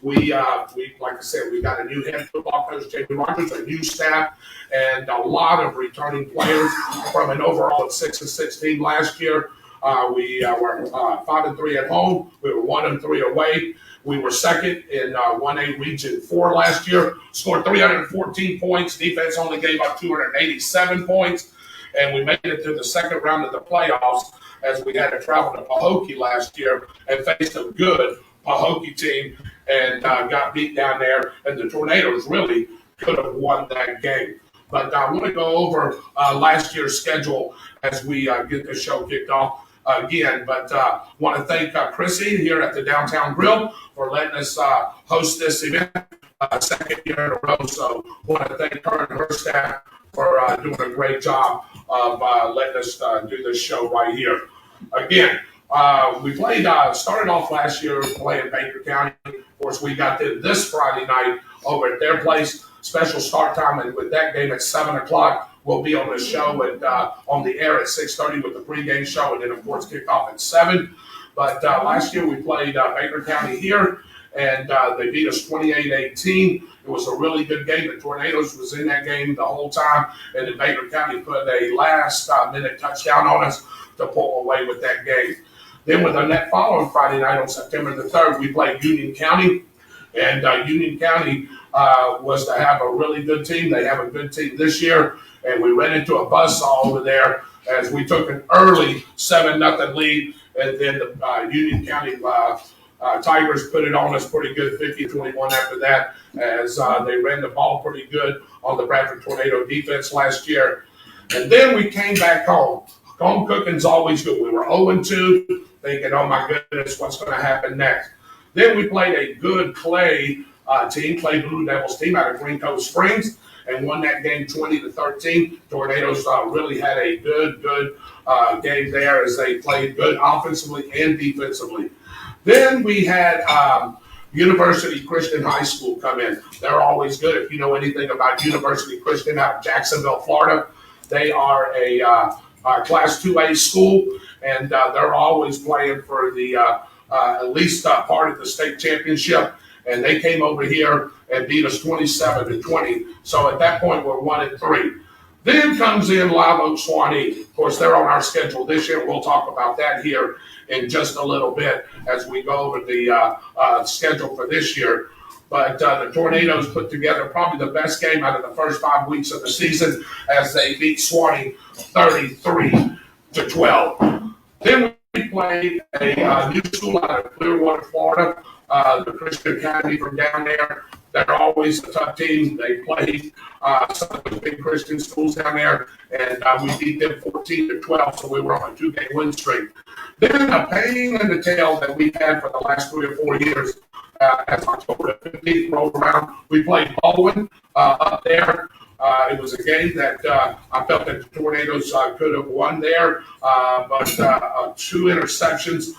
we like I said, we got a new head football coach, Jamie Rogers, a new staff, and a lot of returning players from an overall 6-6 team last year. We were 5-3 at home. We were 1-3 away. We were second in 1A Region 4 last year. Scored 314 points. Defense only gave up 287 points, and we made it to the second round of the playoffs as we had to travel to Pahokee last year and faced a good Pahokee team and got beat down there. And the Tornadoes really could have won that game. But I want to go over last year's schedule as we get the show kicked off again. But want to thank Chrissy here at the Downtown Grill for letting us host this event second year in a row. So want to thank her and her staff for doing a great job of letting us do this show right here. Again, we played, started off last year playing Baker County. Of course, we got them this Friday night over at their place. Special start time, and with that game at 7 o'clock, we'll be on the show and on the air at 6:30 with the pregame show, and then, of course, kick off at 7. But last year we played Baker County here, and they beat us 28-18. It was a really good game. The Tornadoes was in that game the whole time, and then Baker County put a last-minute touchdown on us to pull away with that game. Then with the following Friday night on September the 3rd, we played Union County, and Union County was to have a really good team. They have a good team this year, and we ran into a buzzsaw over there as we took an early 7-0 lead, and then the Union County Tigers put it on us pretty good, 50-21 after that, as they ran the ball pretty good on the Bradford Tornado defense last year. And then we came back home. Home cooking's always good. We were 0-2, thinking, oh my goodness, what's going to happen next? Then we played a good Clay Blue Devils team out of Green Cove Springs, and won that game 20-13. Tornadoes really had a good game there as they played good offensively and defensively. Then we had University Christian High School come in. They're always good. If you know anything about University Christian out of Jacksonville, Florida, they are a Class 2A school, and they're always playing for the at least part of the state championship. And they came over here and beat us 27-20. So at that point, we're 1-3. Then comes in Live Oak Swanee. Of course, they're on our schedule this year. We'll talk about that here in just a little bit as we go over the schedule for this year. But the Tornadoes put together probably the best game out of the first 5 weeks of the season as they beat Swanee 33-12. Then we played a new school out of Clearwater, Florida. The Christian Academy from down there. They're always a tough team. They played some of the big Christian schools down there, and we beat them 14-12, so we were on a 2-game win streak. Then a pain in the tail that we've had for the last 3 or 4 years, as October 15th rolled around, we played Baldwin up there. It was a game that I felt that the Tornadoes could have won there, but 2 interceptions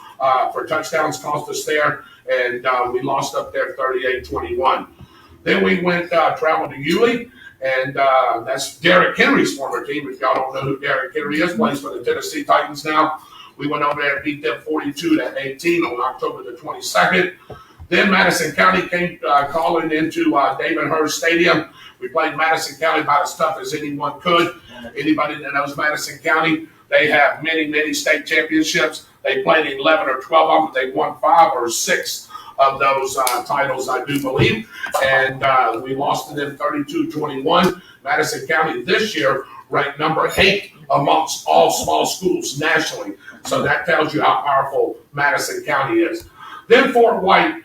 for touchdowns cost us there, and we lost up there 38-21. Then we went traveled to Yulee, and that's Derrick Henry's former team. If y'all don't know who Derrick Henry is, plays for the Tennessee Titans now. We went over there and beat them 42-18 on October the 22nd. Then Madison County came calling into David Hurst Stadium. We played Madison County about as tough as anyone could. Anybody that knows Madison County, they have many state championships. They played 11 or 12 of them. They won 5 or 6 of those titles, I do believe. And we lost to them 32-21. Madison County this year ranked number 8 amongst all small schools nationally. So that tells you how powerful Madison County is. Then Fort White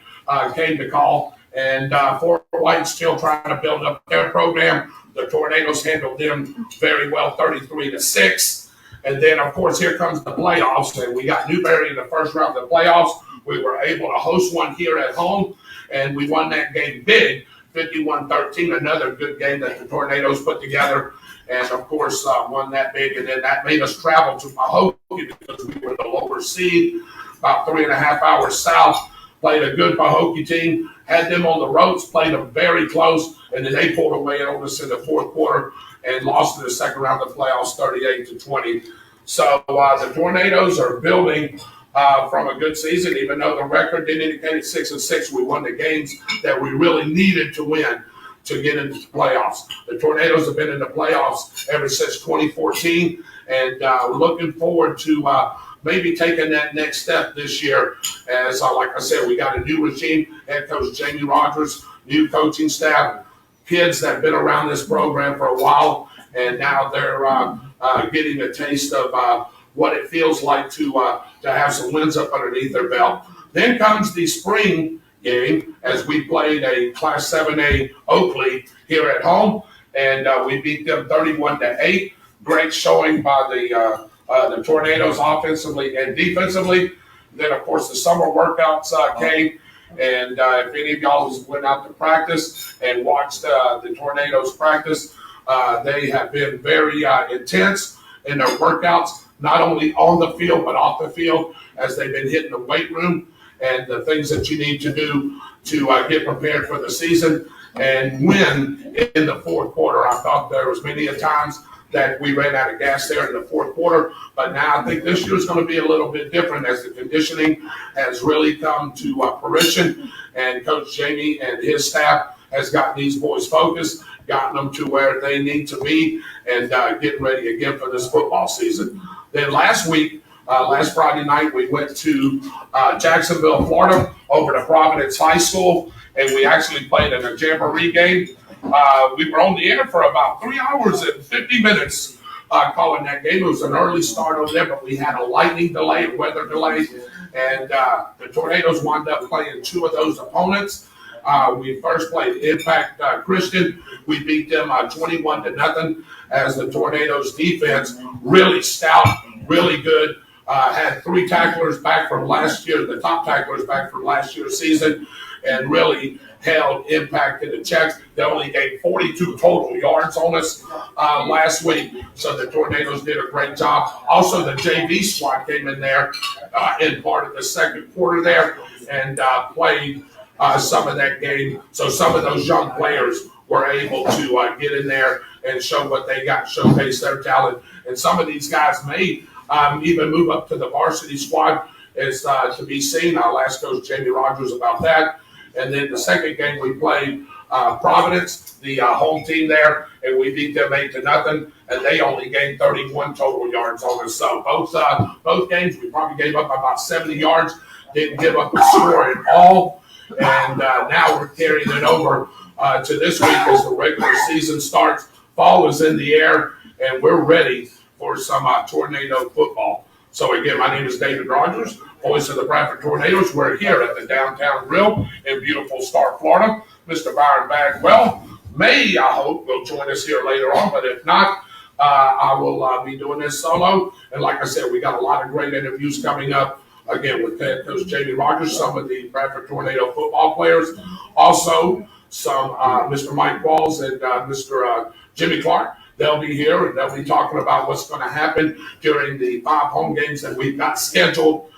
came to call, and Fort White's still trying to build up their program. The Tornadoes handled them very well, 33-6. And then, of course, here comes the playoffs, and we got Newberry in the first round of the playoffs. We were able to host one here at home, and we won that game big, 51-13, another good game that the Tornadoes put together, and, of course, won that big. And then that made us travel to Pahokee because we were the lower seed, about 3.5 hours south. Played a good Pahokee team, had them on the ropes, played them very close, and then they pulled away on us in the fourth quarter and lost in the second round of the playoffs 38-20. So the Tornadoes are building from a good season, even though the record didn't indicate 6-6. We won the games that we really needed to win to get into the playoffs. The Tornadoes have been in the playoffs ever since 2014, and looking forward to maybe taking that next step this year. As like I said, we got a new regime, head coach Jamie Rogers, new coaching staff, kids that have been around this program for a while, and now they're getting a taste of what it feels like to have some wins up underneath their belt. Then comes the spring game as we played a Class 7A Oakley here at home, and we beat them 31-8. Great showing by the Tornadoes offensively and defensively. Then, of course, the summer workouts came, and if any of y'all went out to practice and watched the Tornadoes practice, they have been very intense in their workouts, not only on the field but off the field, as they've been hitting the weight room and the things that you need to do to get prepared for the season and win in the fourth quarter. I thought there was many a times that we ran out of gas there in the fourth quarter, but now I think this year is going to be a little bit different as the conditioning has really come to fruition, and Coach Jamie and his staff has gotten these boys focused, gotten them to where they need to be, and getting ready again for this football season. Then last Friday night, we went to Jacksonville, Florida, over to Providence High School, and we actually played in a jamboree game. We were on the air for about 3 hours and 50 minutes calling that game. It was an early start over there, but we had a lightning delay, a weather delay, and the Tornadoes wound up playing two of those opponents. We first played Impact Christian. We beat them 21-0 as the Tornadoes defense, really stout, really good. Had three tacklers back from last year, the top tacklers back from last year's season, and really held Impact in the checks. They only gave 42 total yards on us last week, so the Tornadoes did a great job. Also, the JV squad came in there in part of the second quarter there and played some of that game. So some of those young players were able to get in there and show what they got, showcase their talent. And some of these guys may even move up to the varsity squad is to be seen. I'll ask Coach Jamie Rogers about that. And then the second game we played Providence, the home team there, and we beat them 8-0, and they only gained 31 total yards on us. So both games we probably gave up about 70 yards, didn't give up a score at all. And now we're carrying it over to this week as the regular season starts. Fall is in the air, and we're ready for some Tornado football. So again, my name is David Rogers, voice of the Bradford Tornadoes. We're here at the Downtown Grill in beautiful Star, Florida. Mr. Byron Bagwell I hope, will join us here later on, but if not, I will be doing this solo. And like I said, we got a lot of great interviews coming up, again, with head coach Jamie Rogers, some of the Bradford Tornado football players, also some Mr. Mike Walls and Mr. Jimmy Clark. They'll be here, and they'll be talking about what's going to happen during the 5 home games that we've got scheduled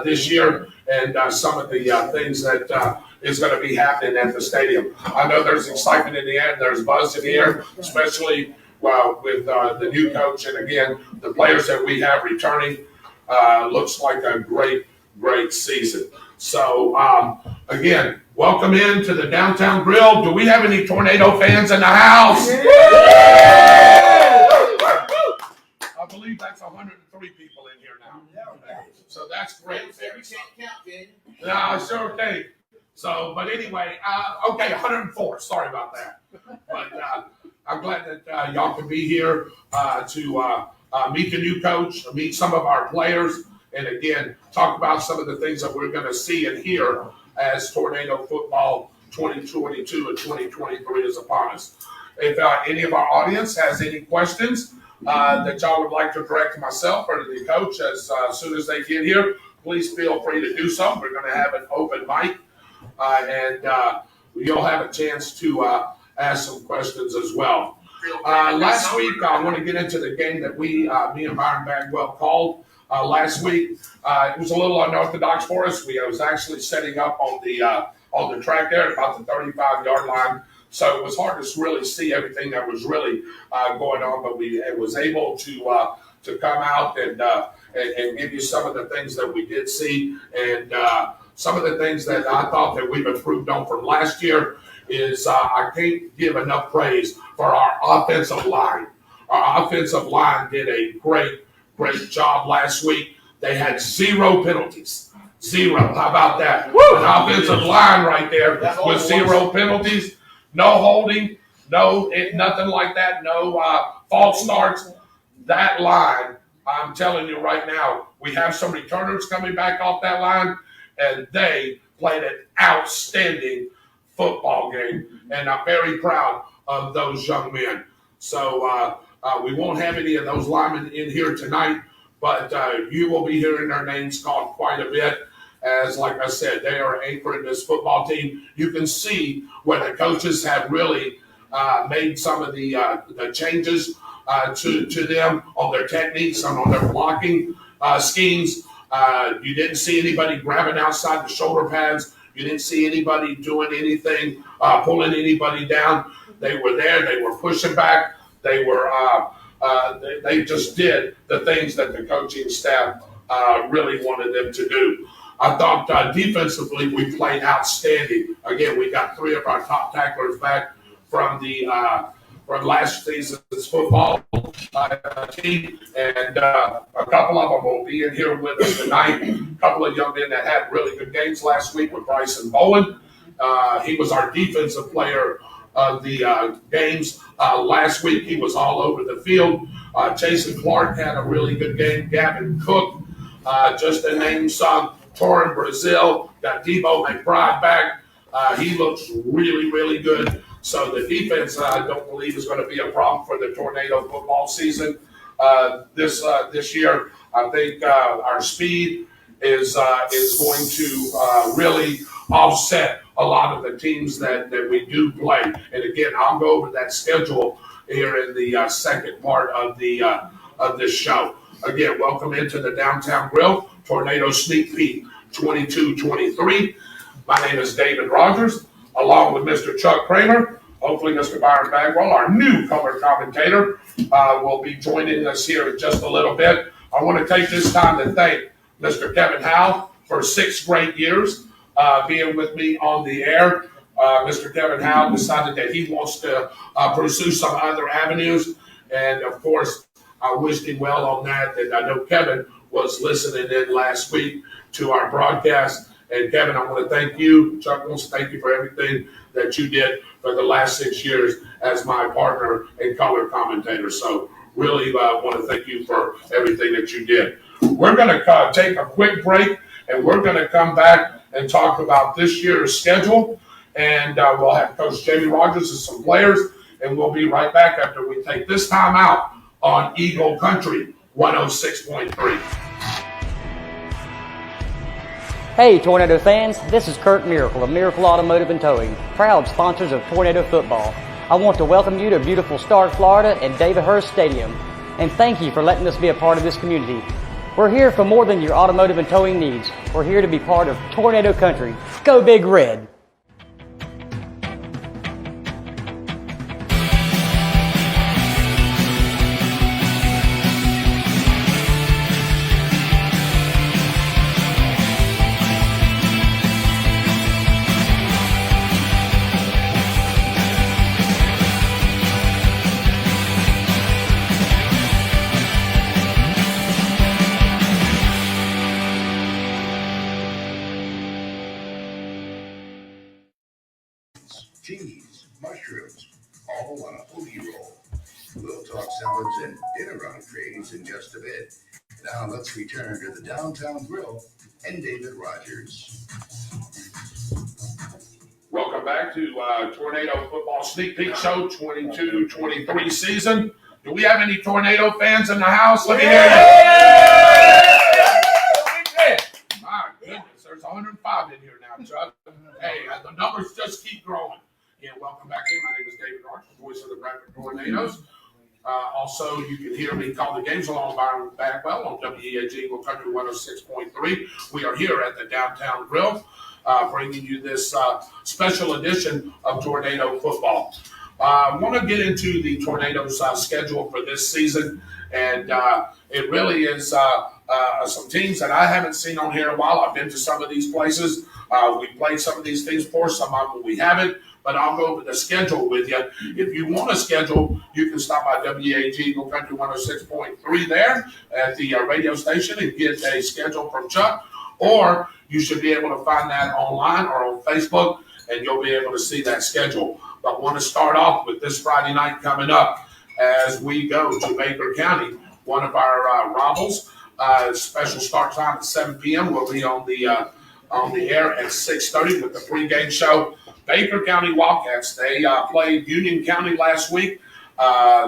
this year, and some of the things that is going to be happening at the stadium. I know there's excitement in the air, there's buzz in the air, especially with the new coach, and again, the players that we have returning. Looks like a great season. So, again, welcome into the Downtown Grill. Do we have any Tornado fans in the house? I believe that's 103 people in here now. So that's great. No, sure can. So, but anyway, okay, 104. Sorry about that. But I'm glad that y'all can be here to meet the new coach, meet some of our players, and again, talk about some of the things that we're going to see and hear as Tornado football 2022 and 2023 is upon us. If any of our audience has any questions that y'all would like to direct to myself or to the coach as soon as they get here, please feel free to do so. We're going to have an open mic, and you'll have a chance to ask some questions as well. Last week, I want to get into the game that me and Byron Bagwell called last week. It was a little unorthodox for us. I was actually setting up on the track there at about the 35-yard line. So it was hard to really see everything that was really going on, but we was able to come out and give you some of the things that we did see, and some of the things that I thought that we've improved on from last year is I can't give enough praise for our offensive line. Our offensive line did a great job last week. They had 0 penalties. 0. How about that? Woo! An offensive line right there with 0 penalties, no holding, nothing like that, no false starts. That line, I'm telling you right now, we have some returners coming back off that line, and they played an outstanding football game, and I'm very proud of those young men. So we won't have any of those linemen in here tonight, but you will be hearing their names called quite a bit. As, like I said, they are anchoring this football team. You can see where the coaches have really made some of the changes to them on their techniques and on their blocking schemes. You didn't see anybody grabbing outside the shoulder pads. You didn't see anybody doing anything, pulling anybody down. They were there. They were pushing back. They were. They just did the things that the coaching staff really wanted them to do. I thought defensively we played outstanding. Again, we got 3 of our top tacklers back from last season's football team, and a couple of them will be in here with us tonight. A couple of young men that had really good games last week with Bryson Bowen. He was our defensive player of the games last week. He was all over the field. Jason Clark had a really good game. Gavin Cook, just to name some. Torrin Brazil, got Debo McBride back. He looks really, really good. So the defense, I don't believe, is going to be a problem for the Tornado football season this year. I think our speed is going to really offset a lot of the teams that we do play. And again, I'll go over that schedule here in the second part of this show. Again, welcome into the Downtown Grill Tornado Sneak Peek 22-23. My name is David Rogers, along with Mr. Chuck Kramer. Hopefully, Mr. Byron Bagwell, our new color commentator, will be joining us here in just a little bit. I want to take this time to thank Mr. Kevin Howe for 6 great years being with me on the air. Mr. Kevin Howe decided that he wants to pursue some other avenues, and of course, I wished him well on that. And I know Kevin was listening in last week to our broadcast. And Kevin, I want to thank you. Chuck wants to thank you for everything that you did for the last 6 years as my partner and color commentator. So really want to thank you for everything that you did. We're going to take a quick break, and we're going to come back and talk about this year's schedule. And we'll have Coach Jamie Rogers and some players, and we'll be right back after we take this time out on Eagle Country 106.3. Hey Tornado fans, this is Kurt Miracle of Miracle Automotive and Towing, proud sponsors of Tornado Football. I want to welcome you to beautiful Stark, Florida at David Hurst Stadium, and thank you for letting us be a part of this community. We're here for more than your automotive and towing needs. We're here to be part of Tornado Country. Go Big Red! Cheese, mushrooms, all on a hoagie roll. We'll talk salads and dinner entrees in just a bit. Now let's return to the Downtown Grill and David Rogers. Welcome back to Tornado Football Sneak Peek Show 22-23 season. Do we have any Tornado fans in the house? Let me hear you. My goodness, there's 105 in here now, Chuck. Hey, the numbers just keep growing. Again, welcome back in. My name is David Rogers, voice of the Bradford Tornadoes. Also, you can hear me call the games along Byron Bagwell on WEAG Eagle Country 106.3. We are here at the Downtown Grill, bringing you this special edition of Tornado Football. I want to get into the Tornadoes' schedule for this season, and it really is a some teams that I haven't seen on here in a while. I've been to some of these places. We played some of these teams before, some of them we haven't. But I'll go over the schedule with you. If you want a schedule, you can stop by WAG Eagle Country 106.3 there at the radio station and get a schedule from Chuck. Or you should be able to find that online or on Facebook, and you'll be able to see that schedule. But I want to start off with this Friday night coming up as we go to Baker County, one of our rivals. Special start time at 7 p.m. We'll be on the air at 6:30 with the pregame show. Baker County Wildcats, they played Union County last week.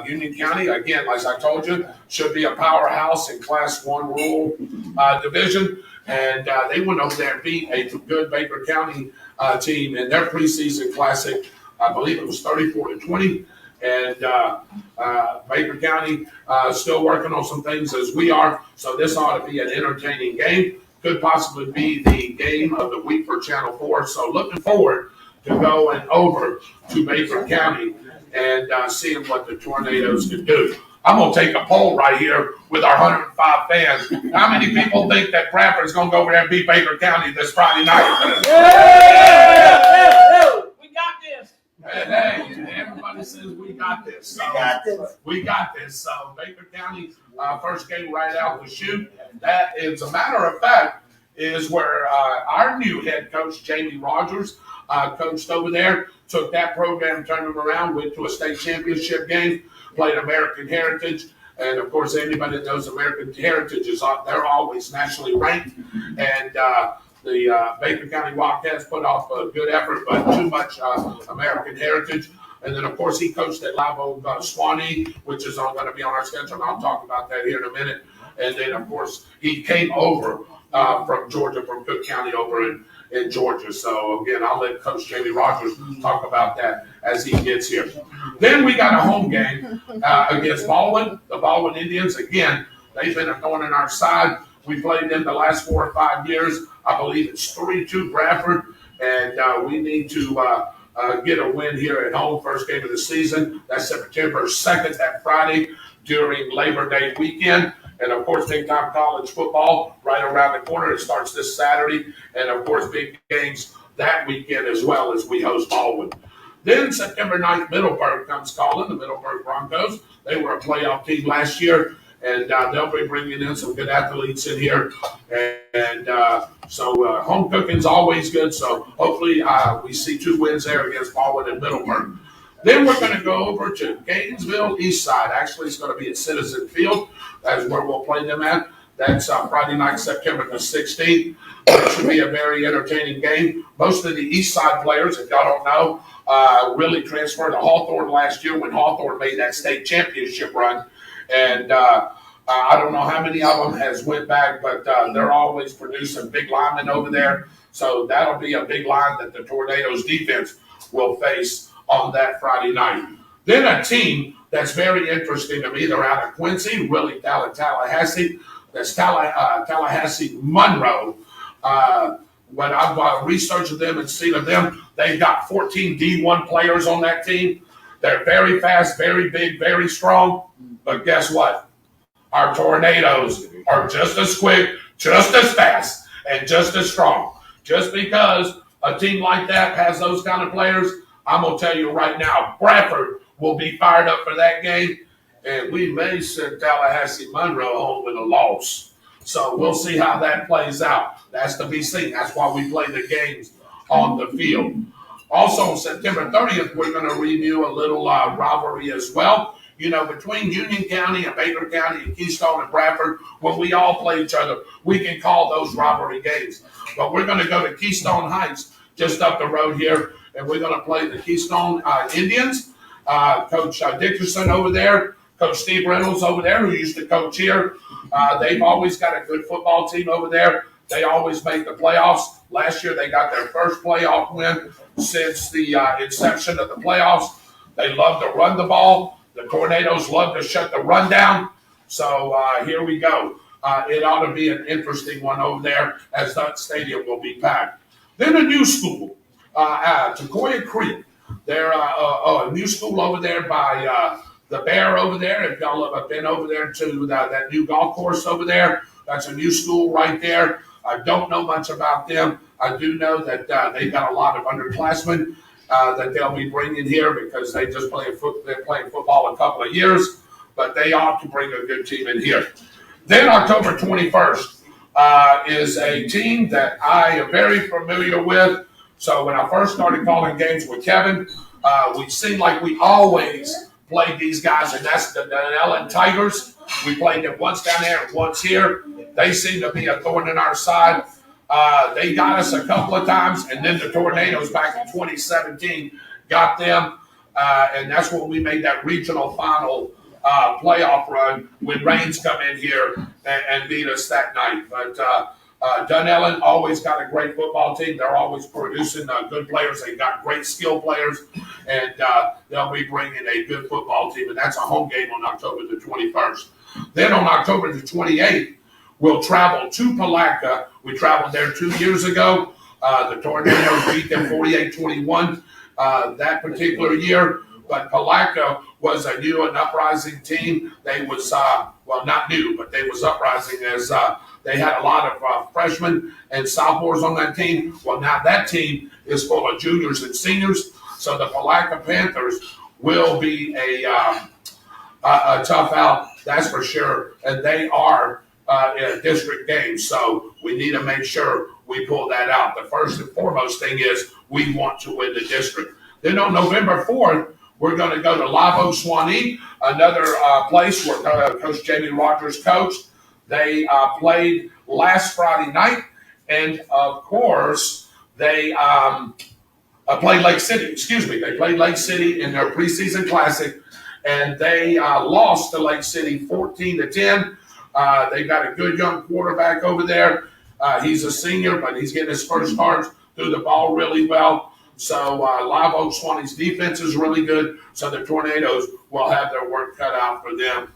Union County, again, as I told you, should be a powerhouse in Class 1 rural division. And they went over there and beat a good Baker County team in their preseason classic. I believe it was 34-20. And Baker County still working on some things as we are. So this ought to be an entertaining game. Could possibly be the game of the week for Channel 4. So looking forward to going over to Baker County and seeing what the Tornadoes can do. I'm going to take a poll right here with our 105 fans. How many people think that Bradford is going to go over there and beat Baker County this Friday night? We got this. Hey, everybody says we got this. So, we got this. So Baker County, first game right out the chute. That, as a matter of fact, is where our new head coach, Jamie Rogers, coached over there, took that program, turned them around, went to a state championship game, played American Heritage. And, of course, anybody that knows American Heritage, they're always nationally ranked. And the Baker County Wildcats put off a good effort, but too much American Heritage. And then, of course, he coached at Live Oak Swanee, which is going to be on our schedule, and I'll talk about that here in a minute. And then, of course, he came over from Georgia, from Cook County over in Georgia. So, again, I'll let Coach Jamie Rogers talk about that as he gets here. Then we got a home game against Baldwin, the Baldwin Indians. Again, they've been a thorn in our side. We played them the last 4 or 5 years. I believe it's 3-2 Bradford, and we need to get a win here at home, first game of the season. That's September 2nd, that Friday, during Labor Day weekend. And, of course, big-time college football right around the corner. It starts this Saturday. And, of course, big games that weekend as well as we host Baldwin. Then September 9th, Middleburg comes calling, the Middleburg Broncos. They were a playoff team last year, and they'll be bringing in some good athletes in here. So home cooking's always good. So hopefully we see 2 wins there against Baldwin and Middleburg. Then we're going to go over to Gainesville East Side. Actually, it's going to be at Citizen Field. That's where we'll play them at. That's Friday night, September the 16th. It should be a very entertaining game. Most of the East Side players, if y'all don't know, really transferred to Hawthorne last year when Hawthorne made that state championship run. And I don't know how many of them has went back, but they're always producing big linemen over there. So that'll be a big line that the Tornadoes defense will face on that Friday night. Then a team that's very interesting to me, they're out of Quincy, really Tallahassee. That's Tallahassee Monroe. When I've researched them and seen of them, they've got 14 D1 players on that team. They're very fast, very big, very strong. But guess what? Our Tornadoes are just as quick, just as fast, and just as strong. Just because a team like that has those kind of players, I'm going to tell you right now, Bradford will be fired up for that game, and we may send Tallahassee Monroe home with a loss. So we'll see how that plays out. That's to be seen. That's why we play the games on the field. Also, on September 30th, we're going to review a little rivalry as well. You know, between Union County and Baker County and Keystone and Bradford, when we all play each other, we can call those rivalry games. But we're going to go to Keystone Heights, just up the road here, and we're going to play the Keystone Indians. Coach Dickerson over there, Coach Steve Reynolds over there, who used to coach here. They've always got a good football team over there. They always make the playoffs. Last year, they got their first playoff win since the inception of the playoffs. They love to run the ball. The Tornadoes love to shut the run down. So here we go. It ought to be an interesting one over there, as that stadium will be packed. Then a new school, Tacoya Creek. They're a new school over there by the Bear over there. If y'all have been over there to that new golf course over there, that's a new school right there. I don't know much about them. I do know that they've got a lot of underclassmen that they'll be bringing here because they just they're playing football a couple of years, but they ought to bring a good team in here. Then October 21st is a team that I am very familiar with. So when I first started calling games with Kevin, we seemed like we always played these guys, and that's the Ellen Tigers. We played them once down there and once here. They seem to be a thorn in our side. They got us a couple of times, and then the Tornadoes back in 2017 got them, and that's when we made that regional final playoff run when Reigns come in here and beat us that night. But Dunellen always got a great football team. They're always producing good players. They've got great skill players, and they'll be bringing a good football team, and that's a home game on October the 21st. Then on October the 28th, we'll travel to Palatka. We traveled there 2 years ago. The Tornadoes beat them 48-21 that particular year. But Palatka was a new and uprising team. They was, well, not new, but they was uprising as they had a lot of freshmen and sophomores on that team. Well, now that team is full of juniors and seniors. So the Palatka Panthers will be a tough out, that's for sure. And they are in a district game, so we need to make sure we pull that out. The first and foremost thing is we want to win the district. Then on November 4th, we're going to go to Live Oak Swanee, another place where Coach Jamie Rogers coached. They played last Friday night, and of course, they played Lake City. Excuse me, they played Lake City in their preseason classic, and they lost to Lake City 14-10. They got a good young quarterback over there. He's a senior, but he's getting his first starts, threw the ball really well. So Live Oak Swanee's defense is really good. So the Tornadoes will have their work cut out for them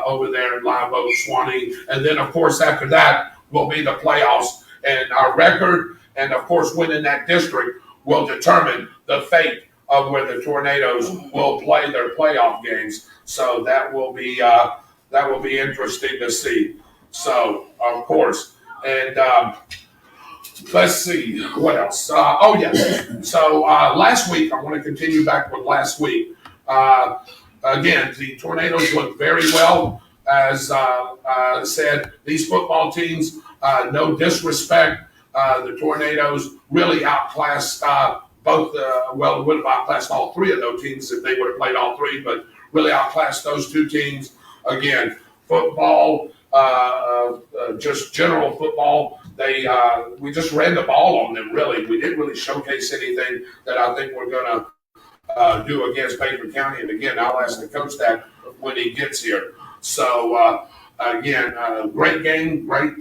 over there at Live Oak Swanee. And then, of course, after that will be the playoffs. And our record and, of course, winning that district will determine the fate of where the Tornadoes will play their playoff games. So that will be interesting to see. So, of course, and let's see what else. Oh yes. So last week, I want to continue back with last week. Again, the Tornadoes look very well. As said, these football teams, no disrespect, the Tornadoes really outclassed both. Well, it would have outclassed all three of those teams if they would have played all three, but really outclassed those two teams. Again, football, just general football. We just ran the ball on them, really. We didn't really showcase anything that I think we're going to do against Baker County. And again, I'll ask the coach that when he gets here. So, again, great game, great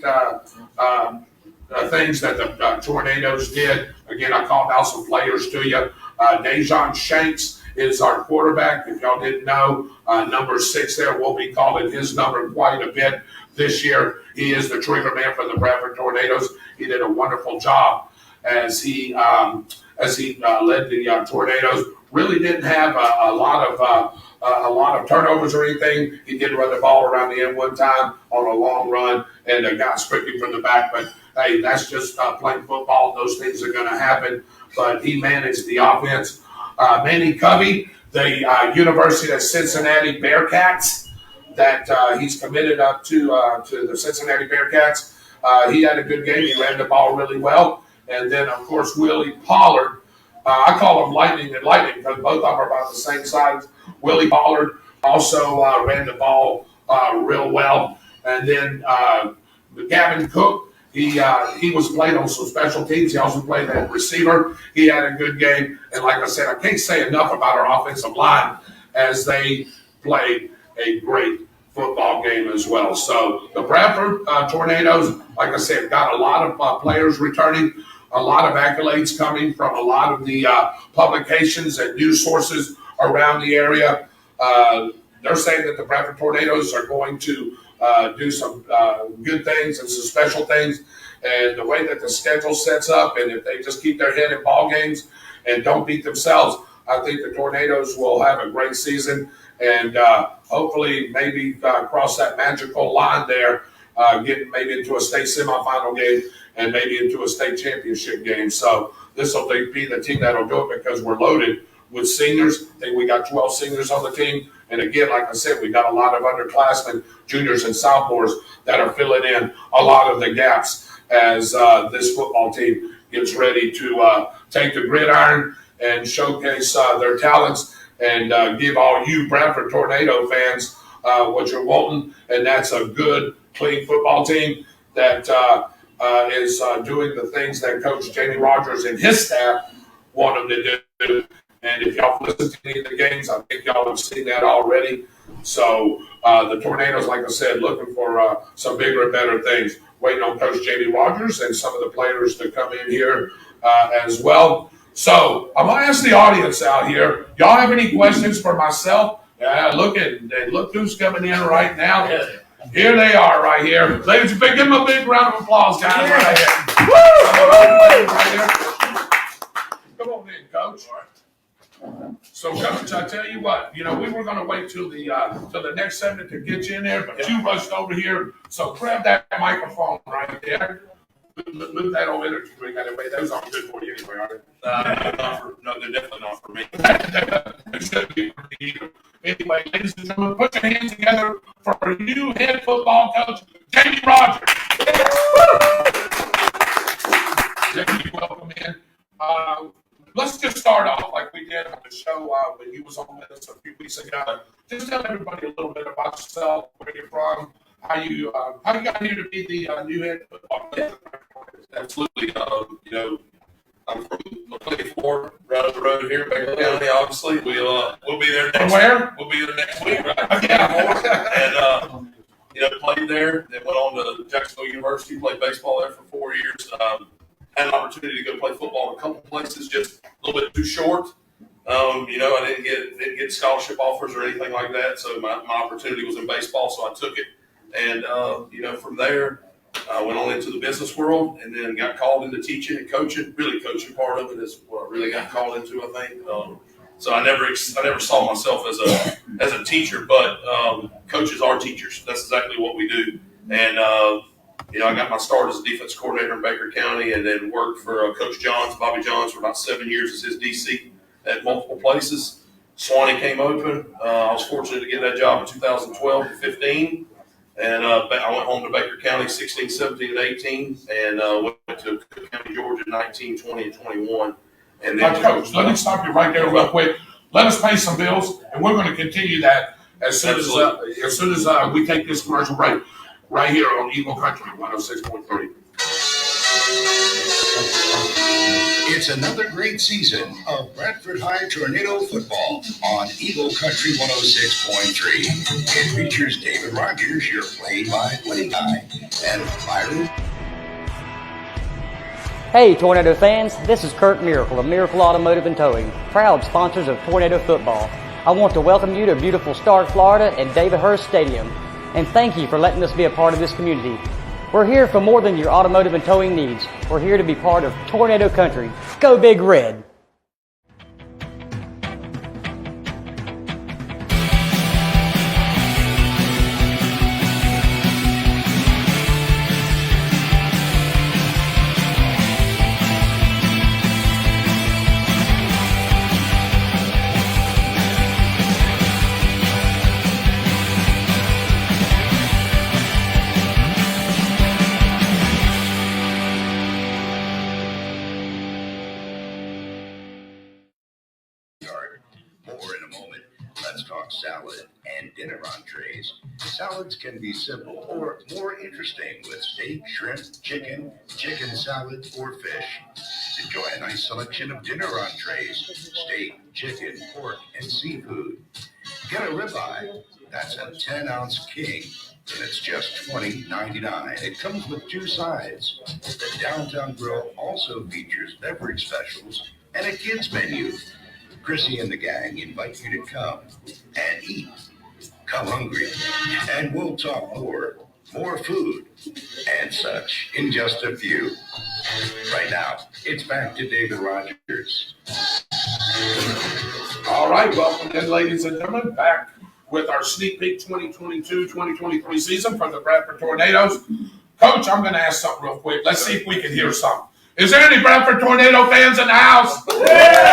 things that the Tornadoes did. Again, I called out some players to you. Dejon Shanks is our quarterback. If y'all didn't know, number 6 there, we'll be calling his number quite a bit this year. He is the trigger man for the Bradford Tornadoes. He did a wonderful job as he led the Tornadoes. Really didn't have a lot of turnovers or anything. He did run the ball around the end one time on a long run and got stripping from the back. But hey, that's just playing football. Those things are going to happen. But he managed the offense. Manny Covey, the University of Cincinnati Bearcats, that he's committed up to the Cincinnati Bearcats. He had a good game. He ran the ball really well. And then, of course, Willie Pollard. I call him Lightning and Lightning because both of them are about the same size. Willie Pollard also ran the ball real well. And then Gavin Cook, he was playing on some special teams. He also played at receiver. He had a good game. And like I said, I can't say enough about our offensive line as they played a great football game as well. So the Bradford Tornadoes, like I said, got a lot of players returning, a lot of accolades coming from a lot of the publications and news sources around the area. They're saying that the Bradford Tornadoes are going to do some good things and some special things. And the way that the schedule sets up, and if they just keep their head in ball games and don't beat themselves, I think the Tornadoes will have a great season. and hopefully maybe cross that magical line there, getting maybe into a state semifinal game and maybe into a state championship game. So this will be the team that'll do it because we're loaded with seniors. I think we got 12 seniors on the team. And again, like I said, we got a lot of underclassmen, juniors, and sophomores that are filling in a lot of the gaps as this football team gets ready to take the gridiron and showcase their talents and give all you Bradford Tornado fans what you're wanting. And that's a good, clean football team that is doing the things that Coach Jamie Rogers and his staff want them to do. And if y'all listened to any of the games, I think y'all have seen that already. So the Tornadoes, like I said, looking for some bigger and better things. Waiting on Coach Jamie Rogers and some of the players to come in here as well. So I'm going to ask the audience out here, y'all have any questions for myself? Look who's coming in right now. Here they are right here. Ladies and gentlemen, give them a big round of applause, guys, right here. Woo! Right here. Come on in, Coach. So, Coach, I tell you what, we were going to wait till the next segment to get you in there, but you rushed over here. So grab that microphone right there. Move that old energy drink out of the way. Those aren't good for you anyway, are they? No, they're definitely not for me. It should be for me either. Anyway, ladies and gentlemen, put your hands together for our new head football coach, Jamie Rogers. Jamie, welcome in. Let's just start off like we did on the show when you was on with us a few weeks ago. Just tell everybody a little bit about yourself, where you're from, how you got here to be the new head football coach. Absolutely. I'm from McLean, right up the road here, Baker County. Obviously, we'll be there next. Where? We'll be there next week, right? Yeah. And played there. Then went on to Jacksonville University. Played baseball there for 4 years. Had an opportunity to go play football in a couple places, just a little bit too short. I didn't get scholarship offers or anything like that. So my opportunity was in baseball, so I took it. And from there, I went on into the business world, and then got called into teaching and coaching. Really, coaching part of it is what I really got called into, I think. So I never saw myself as a teacher, but coaches are teachers. That's exactly what we do. And I got my start as a defense coordinator in Baker County, and then worked for Coach Bobby Johns, for about 7 years as his DC at multiple places. Swanee came open. I was fortunate to get that job in 2012 to 15. And I went home to Baker County 16, 17, and 18, and went to Cook County, Georgia 19, 20, and 21. And then Coach, let me stop you right there real quick. Let us pay some bills, and we're going to continue that as soon as we take this commercial break right here on Eagle Country 106.3. It's another great season of Bradford High Tornado football on Eagle Country 106.3. It features David Rogers, your play-by-play guy, and Byron. Hey, Tornado fans, this is Kurt Miracle of Miracle Automotive and Towing, proud sponsors of Tornado football. I want to welcome you to beautiful Stark, Florida at David Hurst Stadium, and thank you for letting us be a part of this community. We're here for more than your automotive and towing needs. We're here to be part of Tornado Country. Go Big Red! More in a moment. Let's talk salad and dinner entrees. Salads can be simple or more interesting with steak, shrimp, chicken salad, or fish. Enjoy a nice selection of dinner entrees: steak, chicken, pork, and seafood. Get a ribeye. That's a 10-ounce king, and it's just $20.99. It comes with 2 sides. The Downtown Grill also features beverage specials and a kids menu. Chrissy and the gang invite you to come and eat. Come hungry, and we'll talk more food, and such in just a few. Right now, it's back to David Rogers. All right, welcome in, ladies and gentlemen, back with our sneak peek 2022-2023 season for the Bradford Tornadoes. Coach, I'm going to ask something real quick. Let's see if we can hear something. Is there any Bradford Tornado fans in the house? Yeah.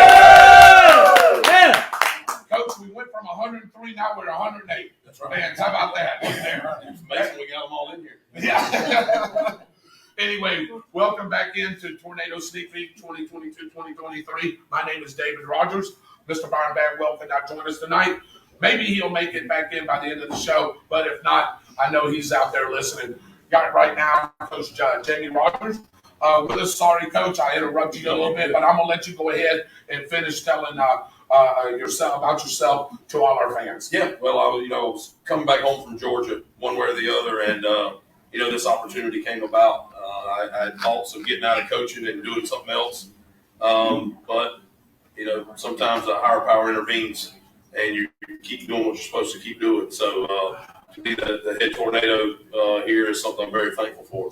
Coach, we went from 103, now we're 108. That's right. Fans, how about that? It's amazing we got them all in here. Yeah. Anyway, welcome back into Tornado Sneak Peek 2022-2023. My name is David Rogers. Mr. Byron Bagwell cannot join us tonight. Maybe he'll make it back in by the end of the show, but if not, I know he's out there listening. Got it right now, Coach Jamie Rogers. With us, sorry, Coach, I interrupted you a little bit, but I'm going to let you go ahead and finish telling about yourself to all our fans. Yeah, well, I was coming back home from Georgia one way or the other, and this opportunity came about. I had thoughts of getting out of coaching and doing something else, but sometimes the higher power intervenes, and you keep doing what you're supposed to keep doing. So to be the head tornado here is something I'm very thankful for.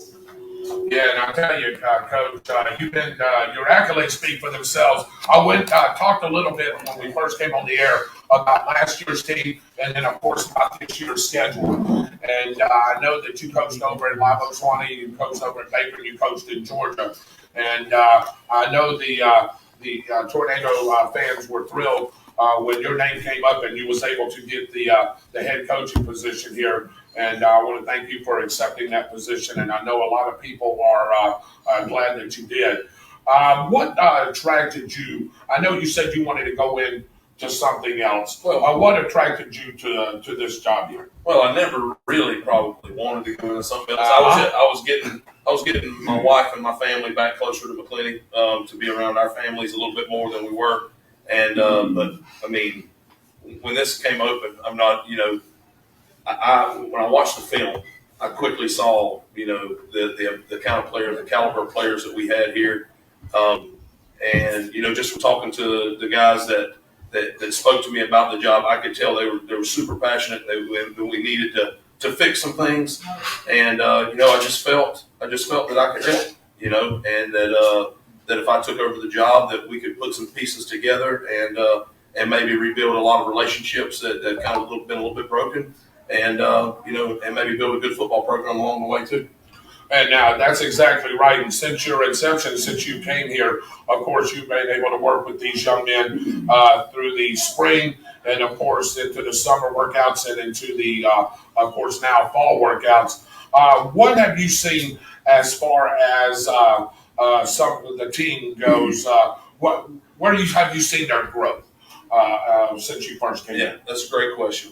Yeah, and I'll tell you, Coach, you've been your accolades speak for themselves. I talked a little bit when we first came on the air about last year's team, and then of course about this year's schedule. And I know that you coached over at Live Oak Swanee, you coached over at Baker, you coached in Georgia, and I know the Tornado fans were thrilled when your name came up and you was able to get the head coaching position here. And I want to thank you for accepting that position. And I know a lot of people are glad that you did. What attracted you? I know you said you wanted to go into something else. Well, what attracted you to this job here? Well, I never really probably wanted to go into something else. I was getting my wife and my family back closer to McClenny to be around our families a little bit more than we were. And but I mean, when this came open, I'm not when I watched the film, I quickly saw, the kind of players, the caliber of players that we had here. And, just from talking to the guys that spoke to me about the job, I could tell they were super passionate. That we needed to fix some things. And, I just felt that I could help, and that if I took over the job, that we could put some pieces together and maybe rebuild a lot of relationships that kind of been a little bit broken. And and maybe build a good football program along the way too. And that's exactly right. And since your inception, since you came here, of course, you've been able to work with these young men through the spring and, of course, into the summer workouts and into the, of course, now fall workouts. What have you seen as far as some of the team goes? Where have you seen their growth since you first came in? Yeah, that's a great question.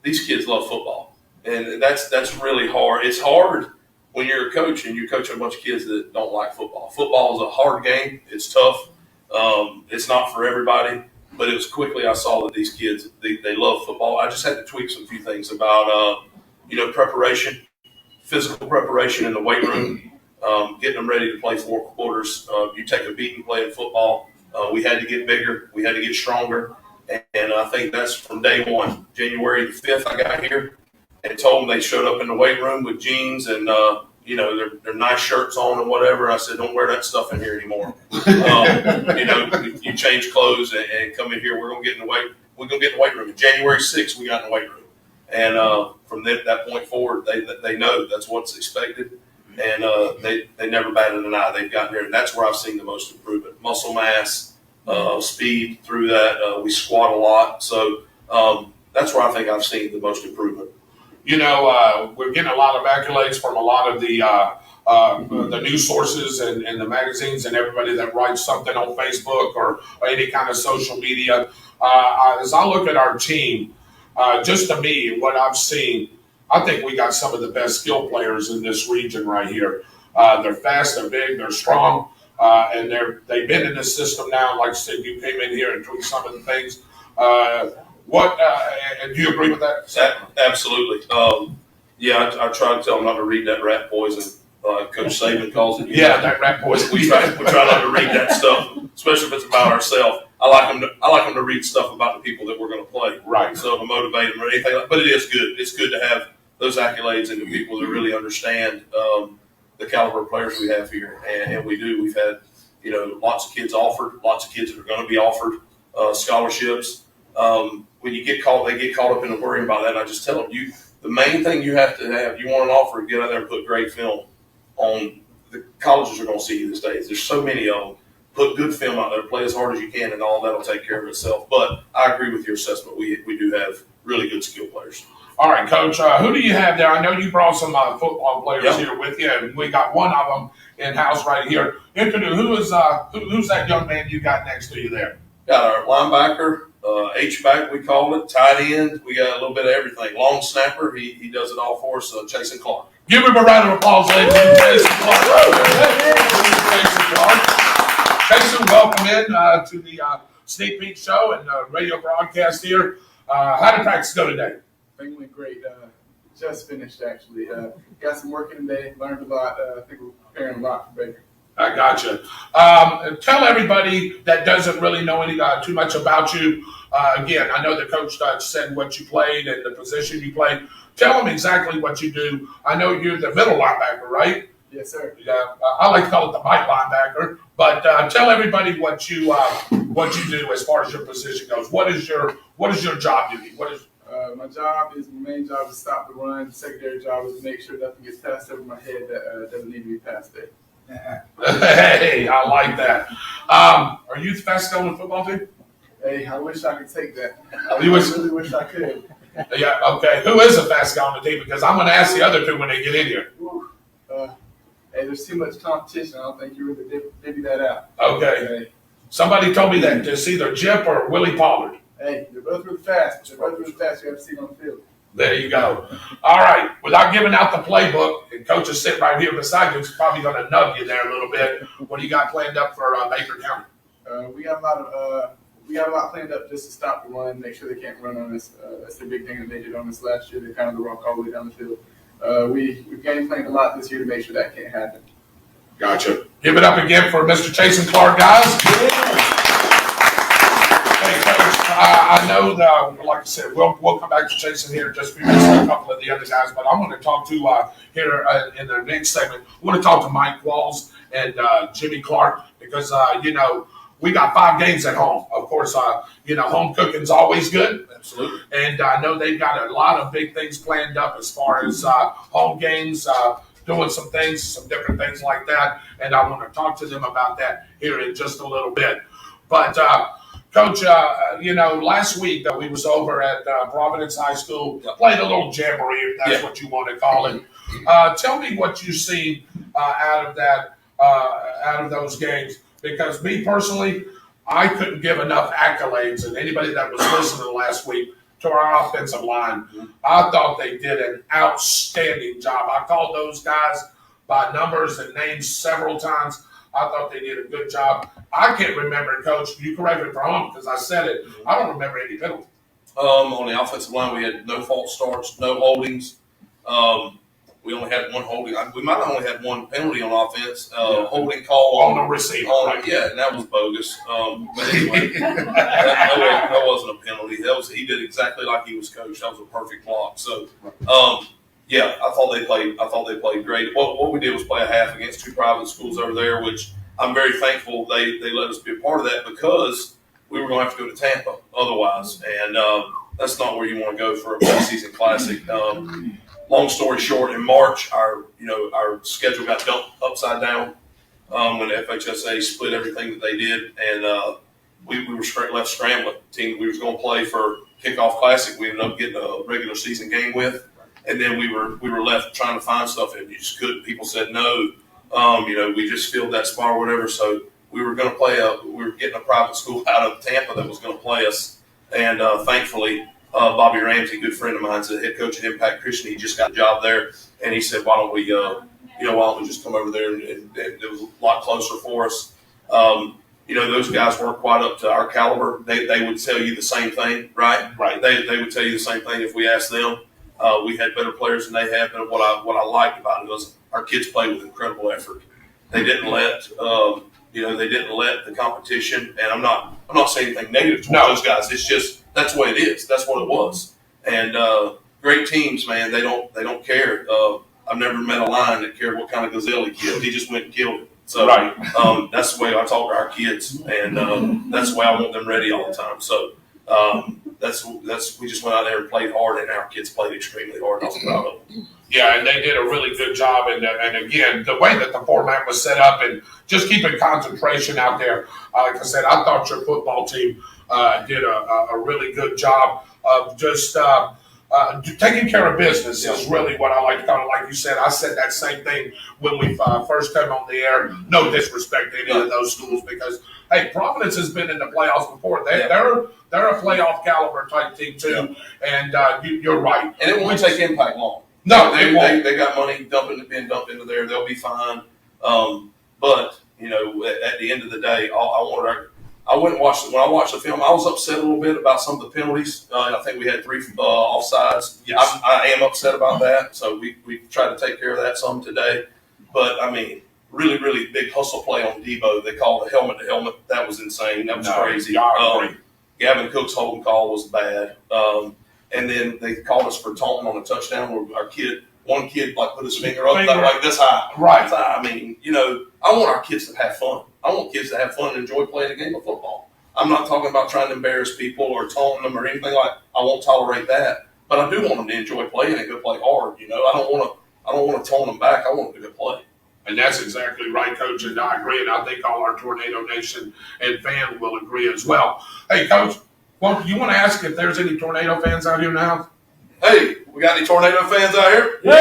These kids love football, and that's really hard. It's hard when you're a coach and you're coaching a bunch of kids that don't like football. Football is a hard game. It's tough. It's not for everybody, but it was quickly I saw that these kids, they love football. I just had to tweak some few things about, preparation, physical preparation in the weight room, getting them ready to play 4 quarters. You take a beating playing football. We had to get bigger. We had to get stronger. And I think that's from day one. January the 5th, I got here and told them they showed up in the weight room with jeans and, their nice shirts on and whatever. I said, don't wear that stuff in here anymore. You change clothes and come in here. We're going to get in the weight room. January 6th, we got in the weight room. And from that point forward, they know that's what's expected. And they never batted an eye. They've gotten here. And that's where I've seen the most improvement. Muscle mass. Speed through that. We squat a lot. So that's where I think I've seen the most improvement. We're getting a lot of accolades from a lot of the news sources and the magazines and everybody that writes something on Facebook or any kind of social media. As I look at our team, just to me, what I've seen, I think we got some of the best skill players in this region right here. They're fast, they're big, they're strong. And they've been in this system now. Like I said, you came in here and tweaked some of the things. Do you agree with that? Absolutely. I try to tell them not to read that rat poison. Coach Saban calls it. That rat poison. We try not to read that stuff, especially if it's about ourselves. I like them to read stuff about the people that we're going to play. Right. So to motivate them or anything. But it is good. It's good to have those accolades and the people that really understand the caliber of players we have here, and we do. We've had, lots of kids offered, lots of kids that are going to be offered scholarships. when they get caught up in the worrying about that. And I just tell them, the main thing you have to have, you want an offer, get out there and put great film on. The colleges are going to see you these days. There's so many of them. Put good film out there, play as hard as you can, and all that will take care of itself. But I agree with your assessment. We do have really good skill players. All right, Coach, who do you have there? I know you brought some football players here with you, and we got one of them in-house right here. Introduce, who's that young man you got next to you there? Got our linebacker, H-back we call it, tight end. We got a little bit of everything. Long snapper, he does it all for us, Jason Clark. Give him a round of applause, ladies and gentlemen. Jason Clark. Jason, welcome in to the Sneak Peek Show and radio broadcast here. How did practice go today? I think it went great. Just finished, actually. Got some work in today, learned a lot. I think we're preparing a lot for Baker. I gotcha. Tell everybody that doesn't really know too much about you. Again, I know the coach said what you played and the position you played. Tell them exactly what you do. I know you're the middle linebacker, right? Yes, sir. I like to call it the Mike linebacker. But tell everybody what you do as far as your position goes. What is your job duty? My main job is to stop the run. The secondary job is to make sure nothing gets passed over my head that doesn't need to be passed there. Hey, I like that. Are you the fastest guy on the football team? Hey, I wish I could take that. I really wish I could. Yeah, okay. Who is the fastest guy on the team? Because I'm going to ask the other two when they get in here. Hey, there's too much competition. I don't think you really divvy that out. Okay. Somebody told me that it's either Jip or Willie Pollard. Hey, they're both really fast. They're both really fast. You have to see them on the field. There you go. All right. Without giving out the playbook, and Coach is sitting right here beside you, he's probably going to nub you there a little bit. What do you got planned up for Baker County? We got a lot planned up just to stop the run, make sure they can't run on us. That's the big thing that they did on us last year. They kind of the rock all the way down the field. We've game planned a lot this year to make sure that can't happen. Gotcha. Give it up again for Mr. Jason Clark, guys. Hey, Coach, I know that, like I said, we'll come back to Jason here in just a few minutes and a couple of the other guys, but I want to talk to here in the next segment. I want to talk to Mike Walls and Jimmy Clark because, we got 5 games at home. Of course, home cooking's always good. Absolutely. And I know they've got a lot of big things planned up as far as home games, doing some things, some different things like that. And I want to talk to them about that here in just a little bit. But, Coach, last week we was over at Providence High School, played a little jamboree, if that's what you want to call it. Tell me what you seen out of those games. Because me personally, I couldn't give enough accolades, and anybody that was listening last week, to our offensive line. I thought they did an outstanding job. I called those guys by numbers and names several times. I thought they did a good job. I can't remember, Coach, you correct me if I'm wrong, because I said it. I don't remember any penalties. On the offensive line, we had no false starts, no holdings. We only had one holding. We might have only had one penalty on offense. Holding call on the receiver. Right. Yeah, and that was bogus. But anyway, that wasn't a penalty. He did exactly like he was coached. That was a perfect block. So, I thought they played great. What we did was play a half against 2 private schools over there, which I'm very thankful they let us be a part of that because we were going to have to go to Tampa otherwise, and that's not where you want to go for a preseason classic. Long story short, in March, our schedule got dumped upside down when the FHSA split everything that they did, and we were left scrambling. The team we was going to play for kickoff classic, we ended up getting a regular season game with, and then we were left trying to find stuff, and you just couldn't. People said no. We just filled that spot or whatever. So we were going to play we were getting a private school out of Tampa that was going to play us, and thankfully. Bobby Ramsey, a good friend of mine, is the head coach at Impact Christian. He just got a job there, and he said, "Why don't we just come over there?" And it was a lot closer for us. Those guys weren't quite up to our caliber. They would tell you the same thing, right? Right. They would tell you the same thing if we asked them. We had better players than they had, but what I liked about it was our kids played with incredible effort. They didn't let the competition, and I'm not saying anything negative to those guys. It's just. That's the way it is. That's what it was. And great teams, man, they don't care. I've never met a lion that cared what kind of gazelle he killed. He just went and killed it. So that's the way I talk to our kids, and that's the way I want them ready all the time. So we just went out there and played hard, and our kids played extremely hard. And I was proud of them. Yeah, and they did a really good job. And again, the way that the format was set up and just keeping concentration out there, like I said, I thought your football team did a really good job of just taking care of business is really what I like. Like you said, I said that same thing when we first came on the air. No disrespect to any of those schools because, hey, Providence has been in the playoffs before. They're a playoff caliber type team too. And you're right. And it won't take Impact long. No, they won't. They got money being dumped into there. They'll be fine. But at the end of the day, I went and watched it. When I watched the film, I was upset a little bit about some of the penalties. I think we had 3 offsides. Yes. I am upset about that. So we tried to take care of that some today. But I mean, really, really big hustle play on Debo. They called a helmet to helmet. That was insane. That was crazy. Gavin Cook's holding call was bad. And then they called us for taunting on a touchdown where one kid put his finger up like this high. Right. This high. I mean, I want our kids to have fun. I want kids to have fun and enjoy playing a game of football. I'm not talking about trying to embarrass people or taunting them or anything like. I won't tolerate that. But I do want them to enjoy playing and go play hard. I don't want to taunt them back. I want them to go play. And that's exactly right, Coach, and I agree, and I think all our Tornado Nation and fans will agree as well. Hey, Coach, you want to ask if there's any Tornado fans out here now? Hey, we got any Tornado fans out here? Yeah!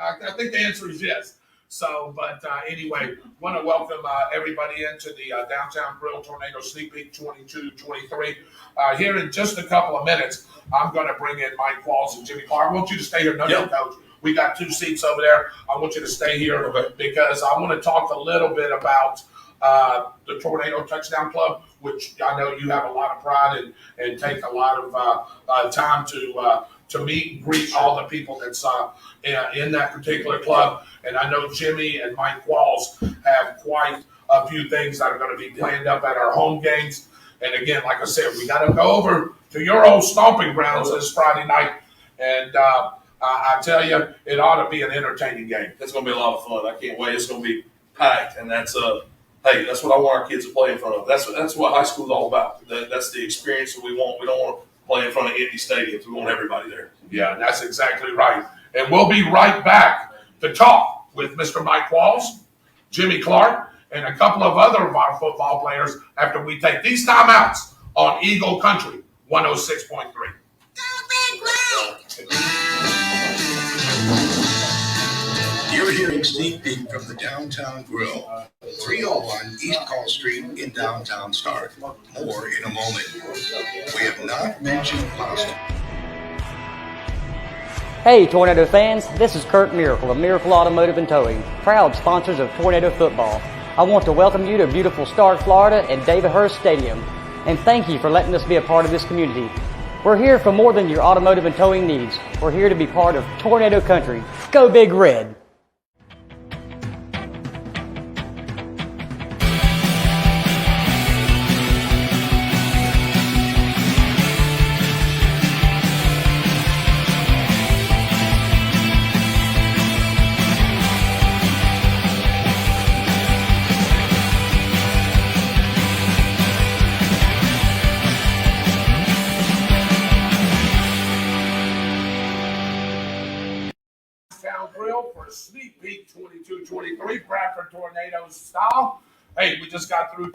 I think the answer is yes. So, but anyway, want to welcome everybody into the Downtown Grill Tornado Sneak Peek 22-23. Here in just a couple of minutes, I'm going to bring in Mike Walls and Jimmy Clark. I want you to stay here. No, Coach. We got 2 seats over there. I want you to stay here because I want to talk a little bit about the Tornado Touchdown Club, which I know you have a lot of pride and take a lot of time to meet and greet all the people that's in that particular club. And I know Jimmy and Mike Walls have quite a few things that are going to be planned up at our home games. And again, like I said, we got to go over to your old stomping grounds this Friday night. And I tell you, it ought to be an entertaining game. It's going to be a lot of fun. I can't wait. It's going to be packed, and that's that's what I want our kids to play in front of. That's what high school is all about. That's the experience that we want. We don't want to play in front of empty stadiums. We want everybody there. Yeah, that's exactly right. And we'll be right back to talk with Mr. Mike Walls, Jimmy Clark, and a couple of other of our football players after we take these timeouts on Eagle Country 106.3. You're hearing Sneak Peek from the Downtown Grill, 301 East Call Street in downtown Stark. More in a moment. We have not mentioned pasta. Hey, Tornado fans, this is Kurt Miracle of Miracle Automotive and Towing, proud sponsors of Tornado Football. I want to welcome you to beautiful Stark, Florida and David Hurst Stadium, and thank you for letting us be a part of this community. We're here for more than your automotive and towing needs. We're here to be part of Tornado Country. Go Big Red! Sneak Peek 22-23, Bradford Tornadoes style. Hey, we just got through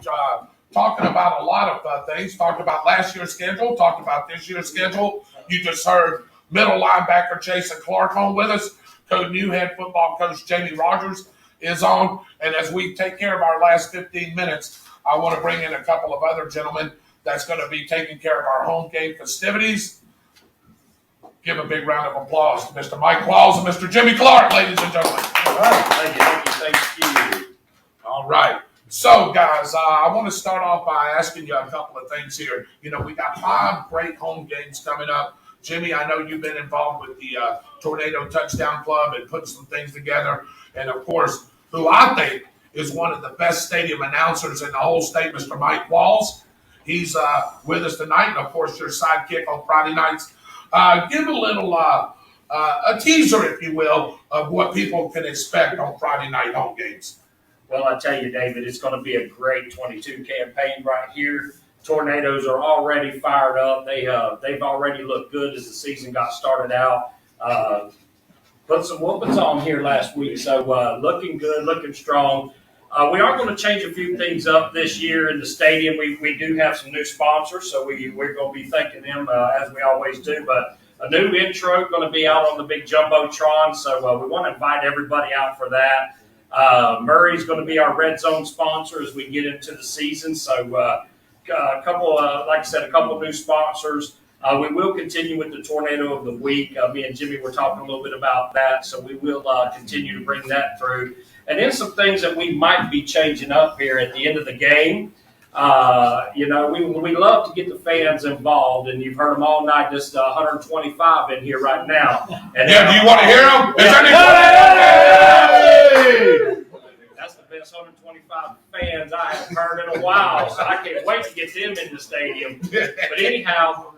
talking about a lot of things. Talked about last year's schedule. Talked about this year's schedule. You just heard middle linebacker Jason Clark on with us. New head football coach Jamie Rogers is on. And as we take care of our last 15 minutes, I want to bring in a couple of other gentlemen that's going to be taking care of our home game festivities. Give a big round of applause to Mr. Mike Walls and Mr. Jimmy Clark, ladies and gentlemen. All right. Thank you. All right. So, guys, I want to start off by asking you a couple of things here. We got 5 great home games coming up. Jimmy, I know you've been involved with the Tornado Touchdown Club and putting some things together. And, of course, who I think is one of the best stadium announcers in the whole state, Mr. Mike Walls. He's with us tonight. And, of course, your sidekick on Friday nights. Give a little a teaser, if you will, of what people can expect on Friday night home games. Well, I tell you, David, it's going to be a great 22 campaign right here Tornadoes are already fired up. They've already looked good as the season got started out. Put some whoopings on here last week, so looking good, looking strong. We are going to change a few things up this year in the stadium. We do have some new sponsors, so we're going to be thanking them as we always do. But a new intro going to be out on the big jumbotron, so we want to invite everybody out for that. Murray's going to be our red zone sponsor as we get into the season. So a couple, like I said, a couple new sponsors. We will continue with the Tornado of the Week. Me and Jimmy were talking a little bit about that, so we will continue to bring that through. And then some things that we might be changing up here at the end of the game. We love to get the fans involved, and you've heard them all night. Just 125 in here right now. And do you want to hear them? That's the best 125 fans I have heard in a while, so I can't wait to get them in the stadium. But anyhow,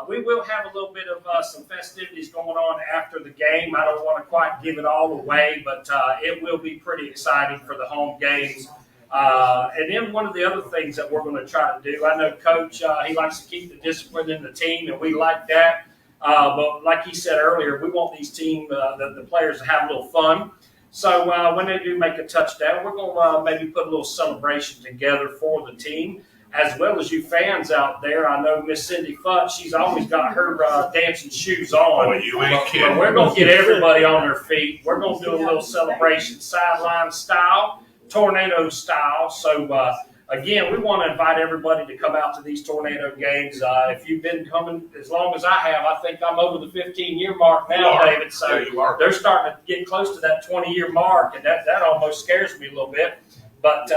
we will have a little bit of some festivities going on after the game. I don't want to quite give it all away, but it will be pretty exciting for the home games. And then one of the other things that we're going to try to do, I know Coach, he likes to keep the discipline in the team, and we like that. But like he said earlier, we want these the players to have a little fun. So when they do make a touchdown, we're going to maybe put a little celebration together for the team, as well as you fans out there. I know Miss Cindy Futt, she's always got her dancing shoes on. Oh, you ain't kidding. But we're going to get everybody on their feet. We're going to do a little celebration, sideline style, tornado style. So, again, we want to invite everybody to come out to these Tornado games. If you've been coming as long as I have, I think I'm over the 15-year mark now, David. So they're starting to get close to that 20-year mark, and that almost scares me a little bit. But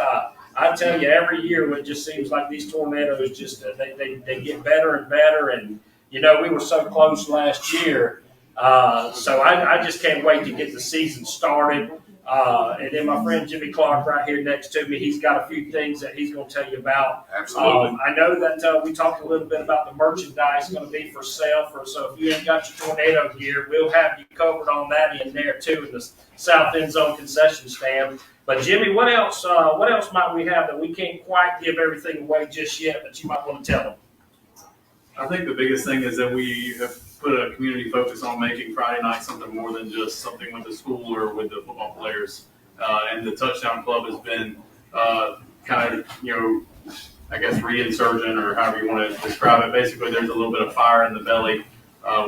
I tell you, every year it just seems like these Tornadoes just they get better and better. And, we were so close last year. So I just can't wait to get the season started. And then my friend Jimmy Clark right here next to me, he's got a few things that he's going to tell you about. Absolutely. I know that we talked a little bit about the merchandise going to be for sale. So if you ain't got your Tornado gear, we'll have you covered on that in there too, in the South End Zone concession stand. But Jimmy, what else might we have that we can't quite give everything away just yet, but you might want to tell them? I think the biggest thing is that we have put a community focus on making Friday night something more than just something with the school or with the football players. And the Touchdown Club has been kind of, I guess reinsurgent, or however you want to describe it. Basically, there's a little bit of fire in the belly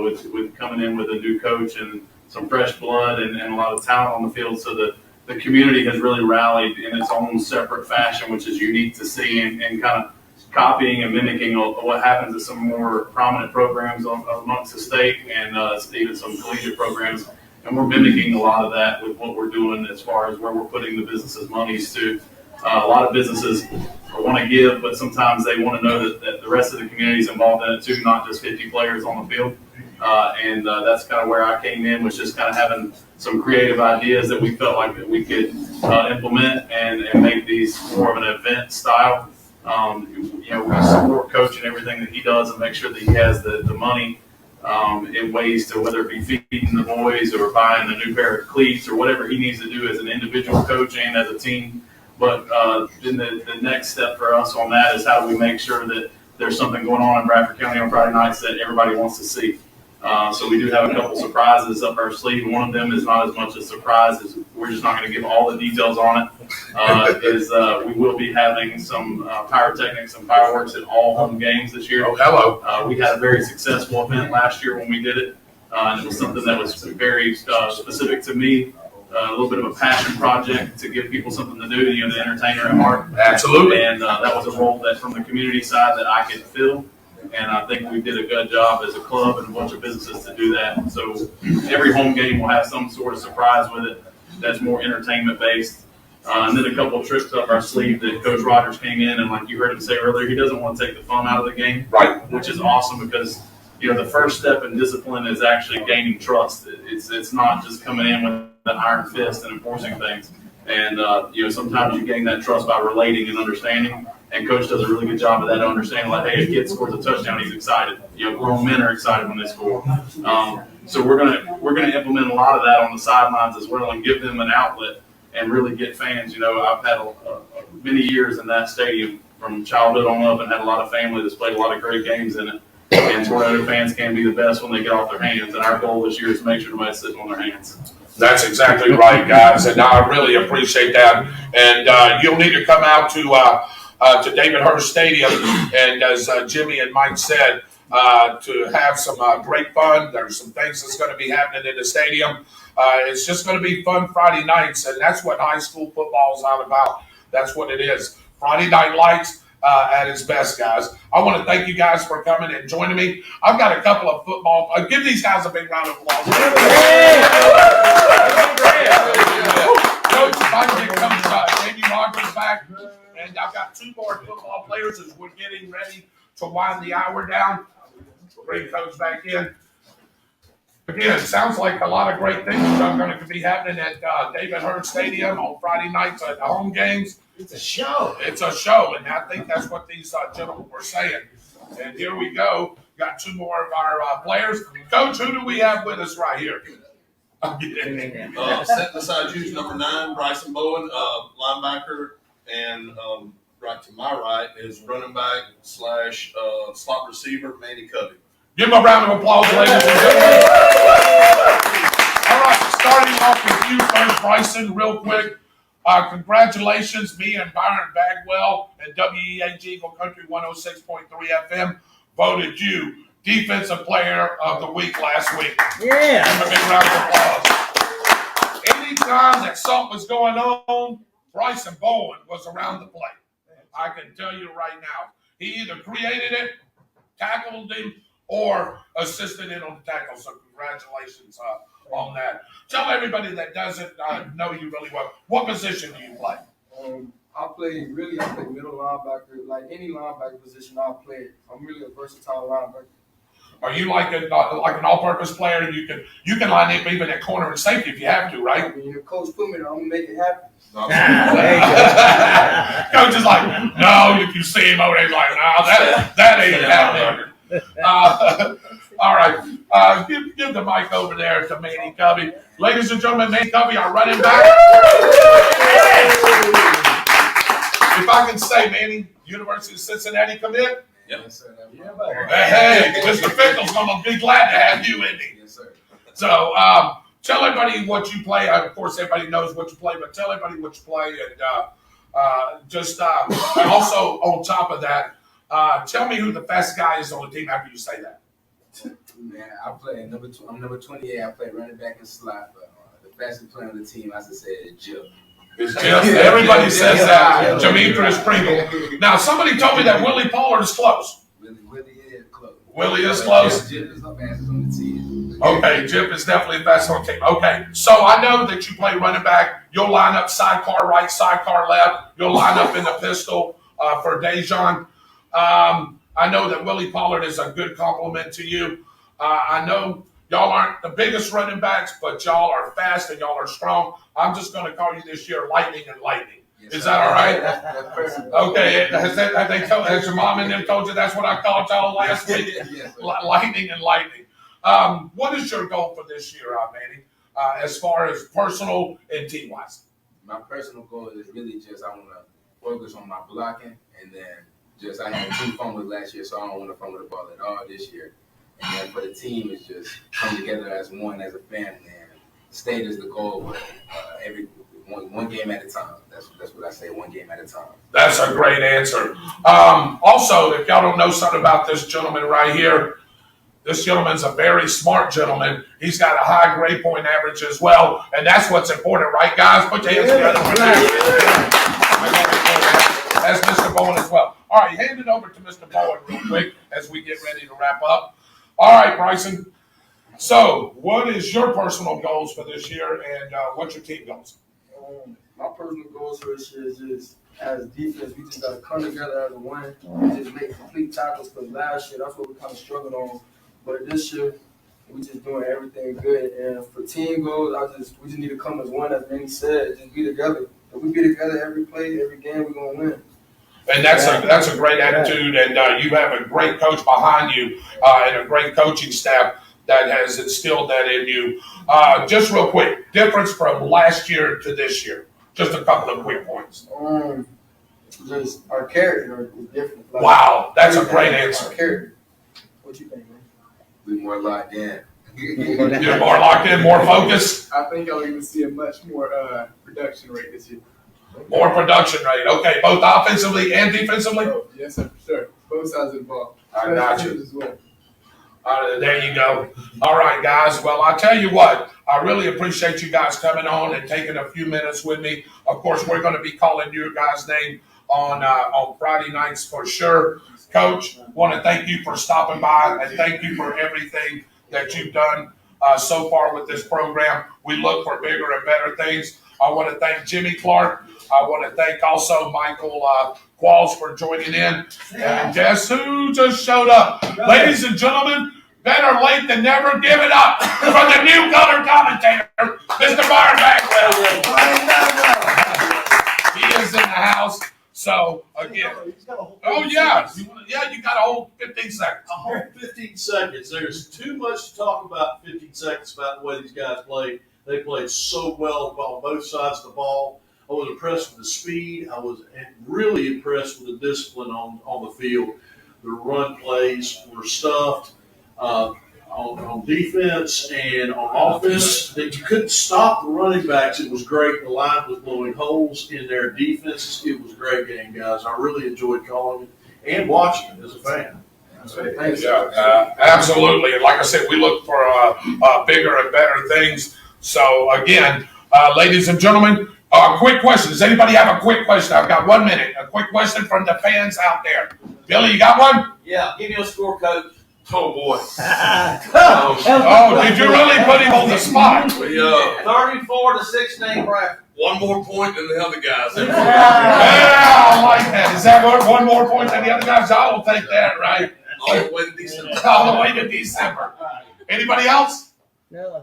with coming in with a new coach and some fresh blood and a lot of talent on the field. So the community has really rallied in its own separate fashion, which is unique to see, and kind of copying and mimicking what happens at some more prominent programs amongst the state, and even some collegiate programs. And we're mimicking a lot of that with what we're doing as far as where we're putting the businesses' monies to. A lot of businesses want to give, but sometimes they want to know that the rest of the community is involved in it too, not just 50 players on the field. And that's kind of where I came in, was just kind of having some creative ideas that we felt like that we could implement and make these more of an event style. We support Coach and everything that he does, and make sure that he has the money in ways to, whether it be feeding the boys or buying a new pair of cleats or whatever he needs to do as an individual coach and as a team. But then the next step for us on that is, how do we make sure that there's something going on in Bradford County on Friday nights that everybody wants to see. So we do have a couple surprises up our sleeve. One of them is not as much a surprise, as we're just not going to give all the details on it. We will be having some pyrotechnics and fireworks at all home games this year. Oh, hello. We had a very successful event last year when we did it. And it was something that was very specific to me. A little bit of a passion project to give people something to do, the entertainer at heart. Absolutely. And that was a role that from the community side that I could fill. And I think we did a good job as a club and a bunch of businesses to do that. So every home game will have some sort of surprise with it that's more entertainment based. And then a couple of tricks up our sleeve that Coach Rogers came in, and like you heard him say earlier, he doesn't want to take the fun out of the game. Right. Which is awesome, because the first step in discipline is actually gaining trust. It's not just coming in with an iron fist and enforcing things. And sometimes you gain that trust by relating and understanding. And Coach does a really good job of that, understanding, like, hey, if a kid scores a touchdown, he's excited. Grown men are excited when they score. So we're gonna implement a lot of that on the sidelines as well, and give them an outlet and really get fans. I've had many years in that stadium from childhood on up and had a lot of family that's played a lot of great games in it. And Tornado fans can be the best when they get off their hands. And our goal this year is to make sure nobody's sitting on their hands. That's exactly right, guys, and I really appreciate that. And you'll need to come out to David Hurst Stadium, and as Jimmy and Mike said, to have some great fun. There's some things that's going to be happening in the stadium. It's just going to be fun Friday nights, and that's what high school football is all about. That's what it is. Friday Night Lights at its best, guys. I want to thank you guys for coming and joining me. I've got a couple of football. Give these guys a big round of applause. Coach, if I can get Coach Jamie Rogers back, and I've got two more football players as we're getting ready to wind the hour down. Bring Coach back in. Again, it sounds like a lot of great things are going to be happening at David Hurst Stadium on Friday nights at the home games. It's a show. It's a show, and I think that's what these gentlemen were saying. And here we go. Got two more of our players. Coach, who do we have with us right here? Set beside you is number 9, Bryson Bowen, linebacker, and right to my right is running back / slot receiver, Manny Covey. Give him a round of applause, ladies and gentlemen. All right, starting off with you first, Bryson, real quick. Congratulations, me and Byron Bagwell and WEAG Eagle Country 106.3 FM voted you Defensive Player of the Week last week. Yeah. Give him a big round of applause. Anytime that something was going on, Bryson Bowen was around the plate. I can tell you right now, he either created it, tackled him, or assisted in on the tackle. So congratulations on that. Tell everybody that doesn't know you really well, what position do you play? I play middle linebacker. Like any linebacker position, I'll play it. I'm really a versatile linebacker. Are you like an all-purpose player? You can line up even at corner and safety if you have to, right? I mean, if Coach put me there, I'm gonna make it happen. Coach is like, no. If you see him over there, he's like, no, that ain't happening. All right, give the mic over there to Manny Covey. Ladies and gentlemen, Manny Covey, our running back. If I can say, Manny, University of Cincinnati commit. Yep. Hey, Mr. Fickle's going to be glad to have you in here. Yes, sir. So tell everybody what you play. Of course, everybody knows what you play, but tell everybody what you play. And also on top of that, tell me who the fastest guy is on the team after you say that. Man, I play I'm number 28. I play running back and slot, but the fastest player on the team, as I said, is Jill. It's just everybody says that. Demetrius Pringle. Now, somebody told me that Willie Pollard is close. Willie is close. Willie is close. Jill is the fastest on the team. Okay, Jim is definitely the fastest on the team. Okay, so I know that you play running back. You'll line up sidecar right, sidecar left. You'll line up in the pistol for Dejon. I know that Willie Pollard is a good compliment to you. I know y'all aren't the biggest running backs, but y'all are fast and y'all are strong. I'm just going to call you this year Lightning and Lightning. Yes, is that all right? That's perfect. Okay. Has your mom and them told you that's what I called y'all last week? Yes, Lightning and Lightning. What is your goal for this year, Manny, as far as personal and team-wise? My personal goal is really just I want to focus on my blocking, and then I had 2 fumbles last year, so I don't want to fumble the ball at all this year. And then for the team, it's just come together as one, as a family, and state is the goal. But every one game at a time. That's what I say. One game at a time. That's a great answer. Also, if y'all don't know something about this gentleman right here, this gentleman's a very smart gentleman. He's got a high grade point average as well, and that's what's important, right, guys? Put your hands together for that. That's Mr. Bowen as well. All right, hand it over to Mr. Bowen real quick as we get ready to wrap up. All right, Bryson. So, what is your personal goals for this year, and what's your team goals? My personal goals for this year is just, as defense, we just got to come together as a one and just make complete tackles. Because last year, that's what we kind of struggled on. But this year, we just doing everything good. And for team goals, we just need to come as one, as Manny said, just be together. If we be together every play, every game, we're going to win. And that's a great attitude, and you have a great coach behind you and a great coaching staff that has instilled that in you. Just real quick, difference from last year to this year. Just a couple of quick points. Just our character is different. Like, Wow, that's a great answer. Our character. What you think, man? We more locked in. You're more locked in, more focused, I think I'll even see a much more production rate this year. more production rate. Okay, both offensively and defensively. Oh, yes, sir, for sure. Both sides of the ball. I got you. As well. There you go. All right, guys. Well, I tell you what, I really appreciate you guys coming on and taking a few minutes with me. Of course, we're going to be calling your guys' name on Friday nights for sure. Coach, want to thank you for stopping by and thank you for everything that you've done so far with this program. We look for bigger and better things. I want to thank Jimmy Clark. I want to thank also Michael Qualls for joining in. And guess who just showed up? Ladies and gentlemen, better late than never. Give it up for the new color commentator, Mr. Byron Bagwell. He is in the house. So, again. Oh, yeah. You got a whole 15 seconds. A whole 15 seconds. There's too much to talk about in 15 seconds about the way these guys played. They played so well on both sides of the ball. I was impressed with the speed. I was really impressed with the discipline on the field. The run plays were stuffed on defense and on offense. That you couldn't stop the running backs. It was great. The line was blowing holes in their defenses. It was a great game, guys. I really enjoyed calling it and watching it as a fan. Yeah, absolutely. And like I said, we look for bigger and better things. So, again, ladies and gentlemen, quick question. Does anybody have a quick question? I've got 1 minute. A quick question from the fans out there. Billy, you got one? Yeah, give me a score, Coach. Oh, boy. Oh, did you really put him on the spot? We, 34-16, Bradford. one more point than the other guys. Yeah, I like that. Is that one more point than the other guys? I will take that, right? All the way to December. All the way to December. Anybody else? No,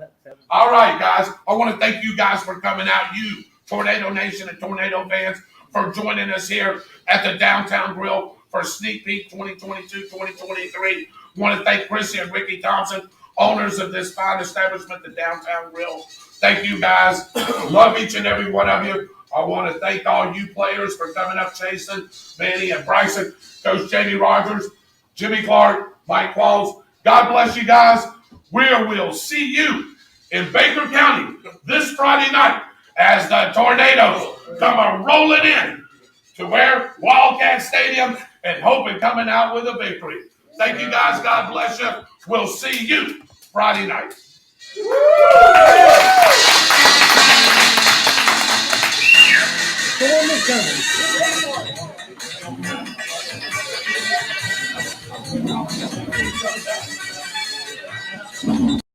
All right, guys. I want to thank you guys for coming out. You, Tornado Nation and Tornado fans, for joining us here at the Downtown Grill for Sneak Peek 2022-2023. I want to thank Chrissy and Ricky Thompson, owners of this fine establishment, the Downtown Grill. Thank you, guys. Love each and every one of you. I want to thank all you players for coming up, Jason, Manny, and Bryson, Coach Jamie Rogers, Jimmy Clark, Mike Qualls. God bless you guys. We will see you in Baker County this Friday night as the Tornadoes come rolling in to where? Wildcat Stadium, and hoping coming out with a victory. Thank you guys. God bless you. We'll see you Friday night.